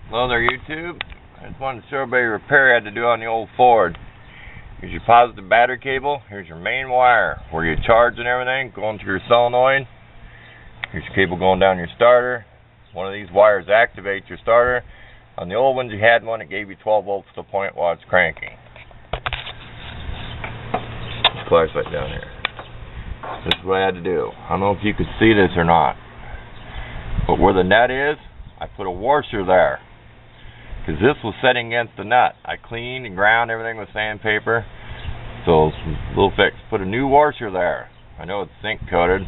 Hello there, YouTube. I just wanted to show everybody a repair I had to do on the old Ford. Here's your positive battery cable. Here's your main wire where you charge and everything going to your solenoid. Here's your cable going down your starter. One of these wires activates your starter. On the old ones you had one that gave you 12 volts to the point while it's cranking. Flashlight down here. This is what I had to do. I don't know if you could see this or not, but where the nut is, I put a washer there because this was setting against the nut. I cleaned and ground everything with sandpaper, so it's a little fix. Put a new washer there. I know it's zinc coated.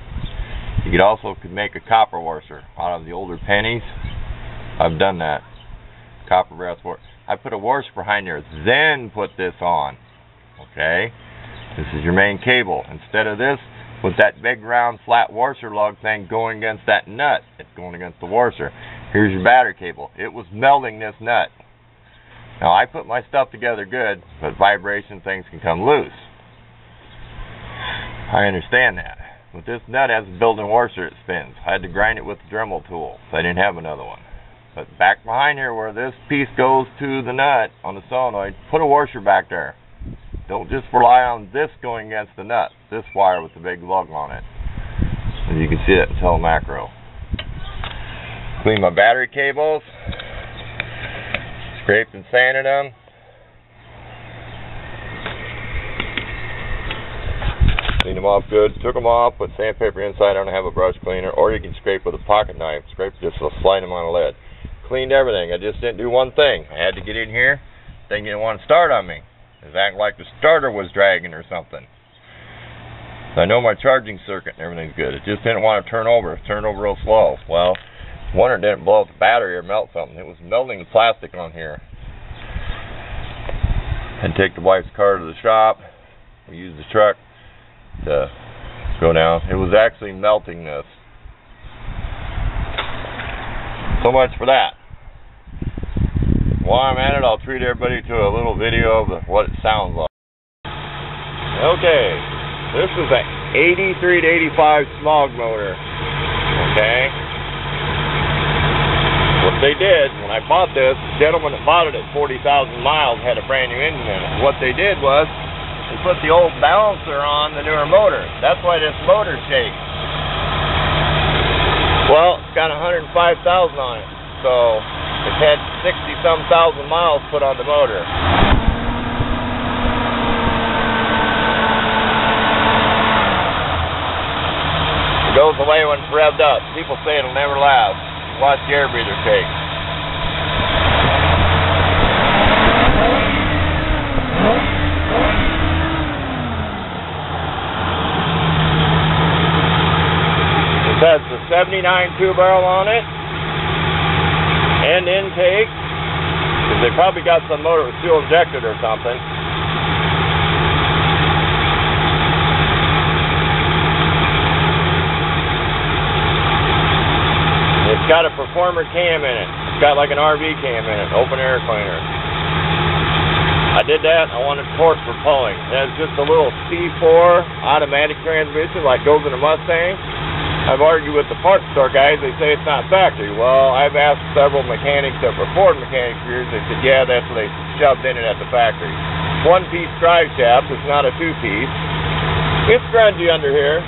You could make a copper washer out of the older pennies. I've done that. Copper brass washer. I put a washer behind there, then put this on. Okay, this is your main cable. Instead of this, with that big round flat washer lug thing going against that nut, it's going against the washer. Here's your battery cable. It was melting this nut. Now I put my stuff together good, but vibration things can come loose. I understand that. But this nut has a built-in washer that spins. I had to grind it with the Dremel tool, so I didn't have another one. But back behind here where this piece goes to the nut on the solenoid, put a washer back there. Don't just rely on this going against the nut, this wire with the big lug on it. And you can see it in telemacro. Clean my battery cables, scraped and sanded them. Cleaned them off good, took them off, put sandpaper inside. I don't have a brush cleaner, or you can scrape with a pocket knife. Scrape just a slide them on a lid. Cleaned everything. I just didn't do one thing. I had to get in here. Thing didn't want to start on me. It was acting like the starter was dragging or something. I know my charging circuit and everything's good. It just didn't want to turn over. It turned over real slow. Well, wonder it didn't blow up the battery or melt something. It was melting the plastic on here. And take the wife's car to the shop. We used the truck to go down. It was actually melting this. So much for that. While I'm at it, I'll treat everybody to a little video of what it sounds like. Okay, this is an 83 to 85 smog motor. Okay. What they did, when I bought this, the gentleman that bought it at 40,000 miles had a brand new engine in it. What they did was, they put the old balancer on the newer motor. That's why this motor shakes. Well, it's got 105,000 on it, so it's had 60-some thousand miles put on the motor. It goes away when it's revved up. People say it'll never last. Watch the air breather shake. It has the 79 two-barrel on it. And intake, because they probably got some motor with fuel injected or something. It's got a performer cam in it. It's got like an RV cam in it, open air cleaner. I did that. I wanted torque for pulling. It has just a little C4 automatic transmission like goes in a Mustang. I've argued with the parts store guys, they say it's not factory. Well, I've asked several mechanics that were Ford mechanics for years, they said, yeah, that's what they shoved in it at the factory. One-piece drive shaft, it's not a two-piece. It's grungy under here.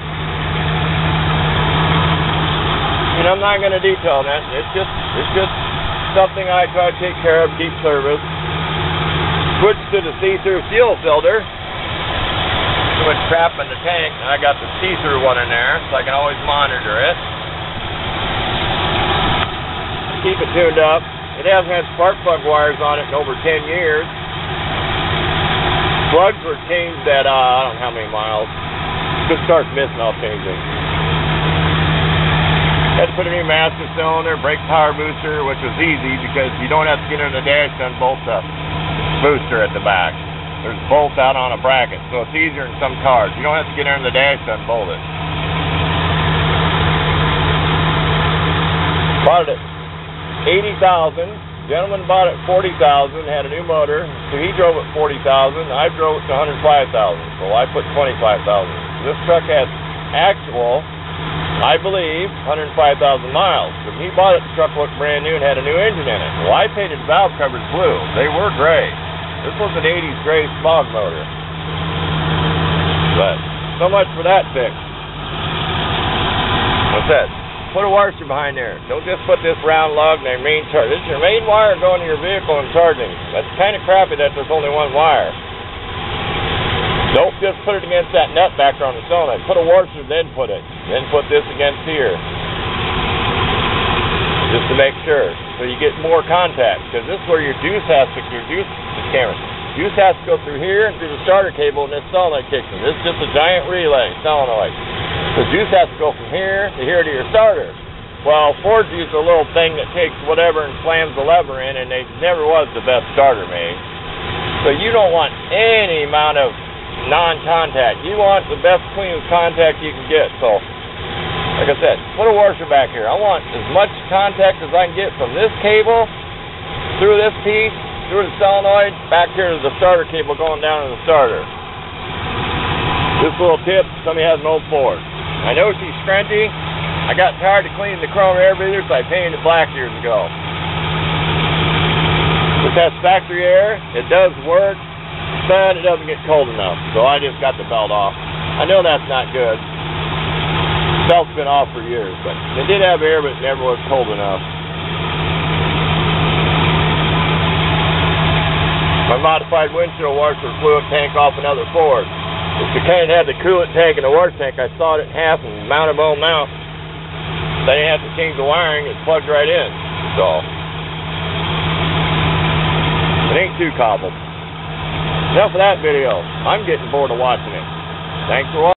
And I'm not going to detail that. It's just something I try to take care of, keep service. Switch to the see-through fuel filter. Too much crap in the tank, and I got the see-through one in there, so I can always monitor it. Keep it tuned up. It hasn't had spark plug wires on it in over 10 years. Plugs were changed at, I don't know how many miles. Just starts missing, I'll change it. Had to put a new master cylinder, brake power booster, which was easy because you don't have to get under the dash to unbolt the booster at the back. There's bolts out on a bracket, so it's easier in some cars. You don't have to get under the dash to unbolt it. Bought it at $80,000. Gentleman bought it at $40,000, had a new motor, so he drove it 40,000. I drove it to 105,000, so I put 25,000. This truck has actual I believe 105,000 miles. When he bought it, the truck looked brand new and had a new engine in it. Well, I painted the valve covers blue. They were gray. This was an 80s gray smog motor. But so much for that fix. What's that? Put a washer behind there. Don't just put this round lug in your main charge. This is your main wire going to your vehicle and charging. That's kind of crappy that there's only one wire. Don't just put it against that nut back on the solenoid. Put a washer, then put it. Then put this against here. Just to make sure. So you get more contact. Because this is where your juice has to, juice has to go through here and through the starter cable, and this solenoid kicks in. This is just a giant relay solenoid. The juice has to go from here to your starter. Well, Ford's used a little thing that takes whatever and slams the lever in, and they never was the best starter made. So you don't want any amount of non-contact. You want the best cleanest contact you can get. So, like I said, put a washer back here. I want as much contact as I can get from this cable through this piece, through the solenoid, back here to the starter cable going down to the starter. This little tip, somebody has an old Ford. I know she's scrunchy. I got tired of cleaning the chrome air breather, so I painted it black years ago. This has factory air. It does work. But it doesn't get cold enough, so I just got the belt off. I know that's not good. The belt's been off for years, but it did have air, but it never was cold enough. My modified windshield washer fluid tank off another Ford. If the kind had the coolant tank and the water tank, I sawed it in half and mounted my own mount. Then I didn't have to change the wiring, it's plugged right in. So it ain't too cobbled. Enough of that video. I'm getting bored of watching it. Thanks for watching.